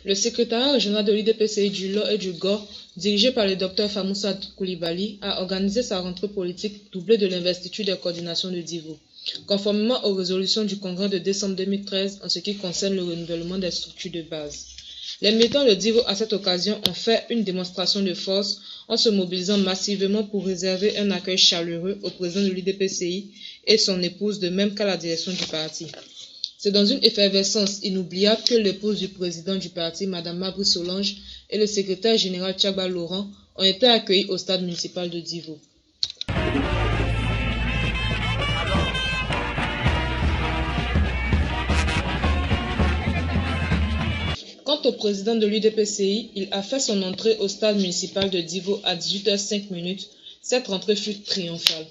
Le secrétariat régional de l'UDPCI du Nord et du Gord, dirigé par le Dr Famoussa Koulibaly, a organisé sa rentrée politique doublée de l'investiture des coordinations de Divo. Conformément aux résolutions du Congrès de décembre 2013 en ce qui concerne le renouvellement des structures de base. Les militants de Divo à cette occasion ont fait une démonstration de force en se mobilisant massivement pour réserver un accueil chaleureux au président de l'UDPCI et son épouse, de même qu'à la direction du parti. C'est dans une effervescence inoubliable que l'épouse du président du parti, Mme Mabry Solange, et le secrétaire général Tchaba Laurent ont été accueillis au stade municipal de Divo. Quant au président de l'UDPCI, il a fait son entrée au stade municipal de Divo à 18h05. Cette rentrée fut triomphale.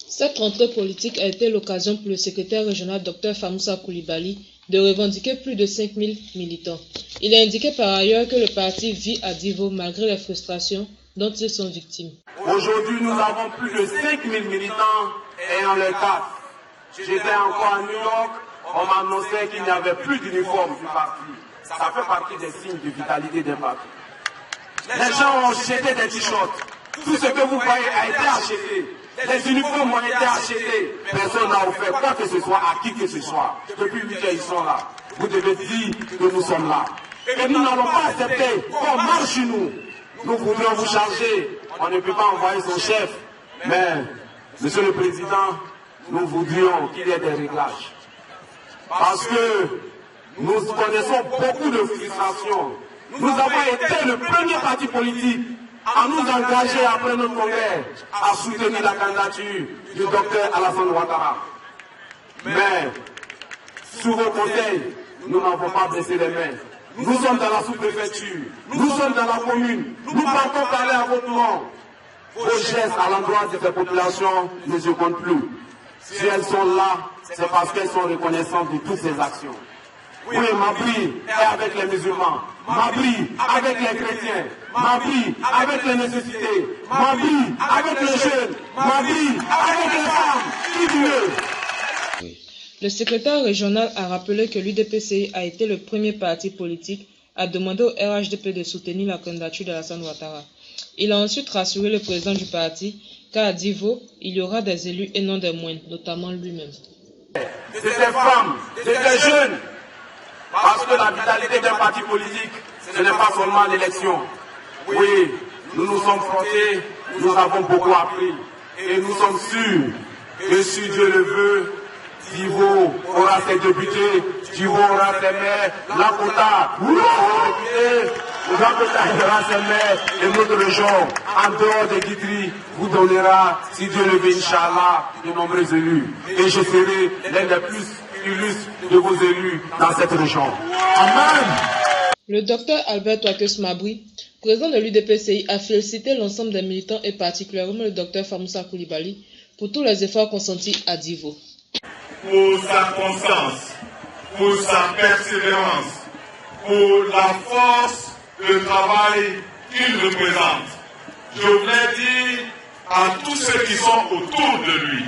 Cette rentrée politique a été l'occasion pour le secrétaire régional Dr Famoussa Koulibaly de revendiquer plus de 5000 militants. Il a indiqué par ailleurs que le parti vit à Divo malgré les frustrations dont ils sont victimes. Aujourd'hui, nous avons plus de 5000 militants ayant le CAF. J'étais encore à New York, on m'a annoncé qu'il n'y avait plus d'uniforme du parti. Ça fait partie des signes de vitalité d'un parti. Les gens ont jeté des t-shirts. Tout ce que vous voyez a été acheté. Les uniformes ont été achetés. Personne n'a offert quoi que ce soit à qui que ce soit. Depuis 8 heures, ils sont là. Vous devez dire que nous sommes là. Et nous n'allons pas accepter qu'on marche chez nous. Nous voudrions vous charger. On ne peut pas envoyer son chef. Mais, Monsieur le Président, nous voudrions qu'il y ait des réglages. Parce que nous connaissons beaucoup de frustrations. Nous avons été le premier parti politique à nous engager après notre congrès à soutenir la candidature du docteur Alassane Ouattara. Mais, sous vos conseils, nous n'avons pas baissé les mains. Nous sommes dans la sous-préfecture, nous sommes dans la commune, nous partons parler à votre nom. Vos gestes à l'endroit de ces populations ne se comptent plus. Si elles sont là, c'est parce qu'elles sont reconnaissantes de toutes ces actions. Oui, Mabry est avec les musulmans, Mabry avec les chrétiens, Mabry avec les nécessités, Mabry avec les jeunes, Mabry avec les femmes, qui mieux. Le secrétaire régional a rappelé que l'UDPCI a été le premier parti politique à demander au RHDP de soutenir la candidature d'Alassane Ouattara. Il a ensuite rassuré le président du parti qu'à Divo, il y aura des élus et non des moindres, notamment lui-même. C'est des femmes, c'est des jeunes. Parce que la vitalité d'un parti politique, ce n'est pas seulement l'élection. Oui, nous nous sommes frottés, nous avons beaucoup appris. Et nous sommes sûrs que si Dieu le veut, Divo aura ses députés, Divo aura ses maires, Lakota aura ses maires, et notre région, en dehors de Guitry, vous donnera, si Dieu le veut, Inch'Allah, de nombreux élus. Et je serai l'un des plus illustres de vos élus dans cette région. Amen. Le docteur Albert Ouattara Mabry, président de l'UDPCI, a félicité l'ensemble des militants et particulièrement le docteur Famoussa Koulibaly pour tous les efforts consentis à Divo. Pour sa constance, pour sa persévérance, pour la force de travail qu'il représente. Je voulais dire à tous ceux qui sont autour de lui,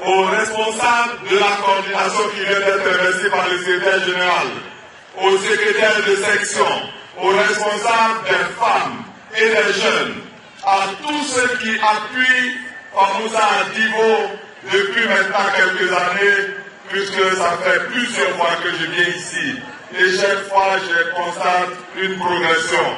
aux responsables de la coordination qui vient d'être reçue par le secrétaire général, aux secrétaires de section, aux responsables des femmes et des jeunes, à tous ceux qui appuient Famoussa à Divo depuis maintenant quelques années, puisque ça fait plusieurs fois que je viens ici. Et chaque fois, je constate une progression.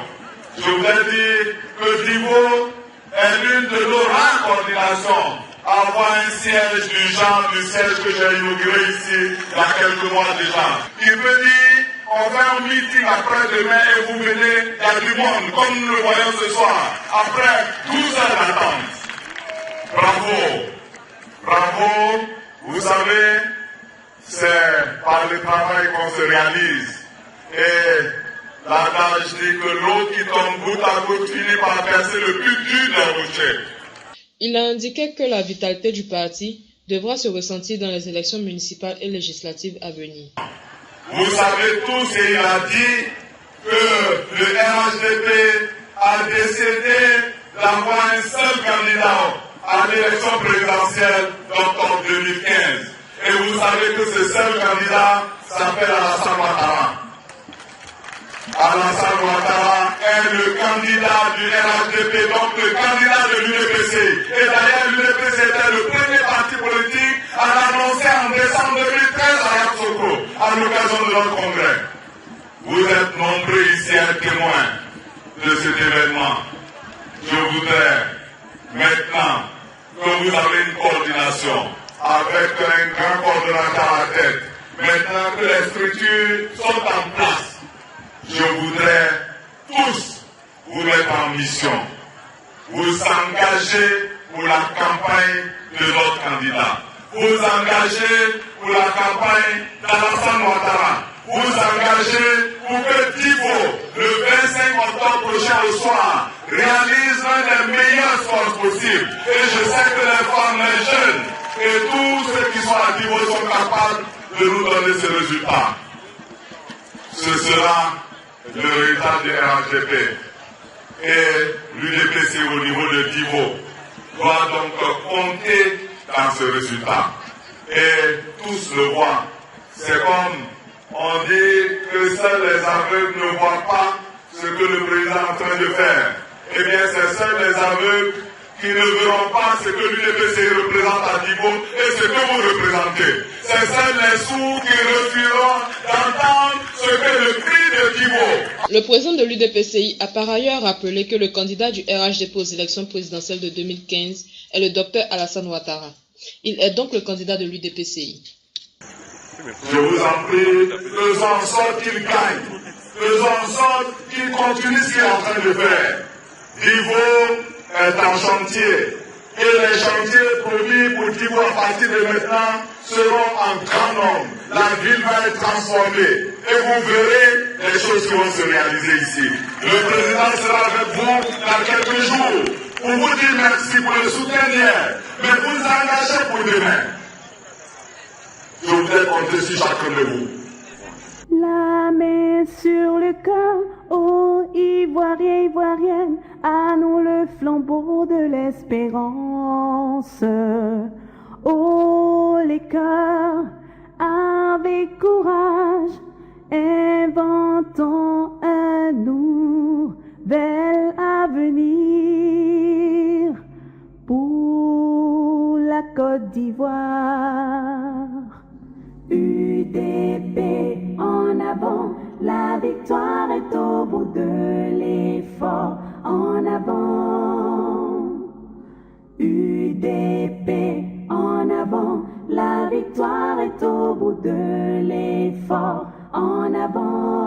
Je voulais dire que Divo est l'une de nos rares coordinations à avoir un siège du genre du siège que j'ai inauguré ici il y a quelques mois déjà. Il veut dire, on fait un meeting après-demain et vous venez, il y a du monde, comme nous le voyons ce soir, après 12 heures d'attente. savez, c'est par le travail qu'on se réalise. Et l'adage dit que l'eau qui tombe goutte à goutte finit par percer le plus dur d'un rocher. Il a indiqué que la vitalité du parti devra se ressentir dans les élections municipales et législatives à venir. Vous savez tous, et il a dit que le RHDP a décidé d'avoir un seul candidat à l'élection présidentielle d'octobre 2015. Et vous savez que ce seul candidat s'appelle Alassane Ouattara. Alassane Ouattara est le candidat du RHDP, donc le candidat de l'UDPC. Et d'ailleurs, l'UDPC était le premier parti politique à l'annoncer en décembre 2013 à Yamoussoukro, à l'occasion de notre congrès. Vous êtes nombreux ici à être témoins de cet événement. Je voudrais maintenant que vous avez une coordination avec un grand coordonnateur à la tête. Maintenant que les structures sont en place, je voudrais tous vous mettre en mission. Vous engager pour la campagne de notre candidat. Vous engager pour la campagne d'Alassane Ouattara. Vous engager pour que Divo, le 25 octobre prochain au soir, réalise l'un des meilleurs scores possibles. Et je sais que les femmes, les jeunes et tous ceux qui sont à Divo sont capables de nous donner ce résultat. Ce sera le résultat du RHDP. Et l'UDPC au niveau de Divo doit donc compter dans ce résultat. Et tous le voient. C'est comme on dit que seuls les aveugles ne voient pas ce que le président est en train de faire. Eh bien, c'est seuls les aveugles qui ne verront pas ce que l'UDPC représente à Divo et ce que vous représentez. C'est seuls les sourds qui refuseront d'entendre ce que le cri de Divo. Le président de l'UDPCI a par ailleurs rappelé que le candidat du RHDP aux élections présidentielles de 2015 est le docteur Alassane Ouattara. Il est donc le candidat de l'UDPCI. Je vous en prie, faisons en sorte qu'il gagne. Faisons en sorte qu'il continue ce qu'il est en train de faire. Divo est en chantier. Et les chantiers promis pour Divo à partir de maintenant seront en grand nombre. La ville va être transformée. Et vous verrez les choses qui vont se réaliser ici. Le président sera avec vous dans quelques jours pour vous dire merci pour le soutien d'hier. Mais vous engagez pour demain. Je voudrais compter sur chacun de vous. La main sur le cœur, ô Ivoiriens, Ivoiriennes, à nous le flambeau de l'espérance. Ô les cœurs, avec courage, inventons un nouvel avenir pour la Côte d'Ivoire. UDP en avant, la victoire est au bout de l'effort. En avant, UDP en avant, la victoire est au bout de l'effort. En avant.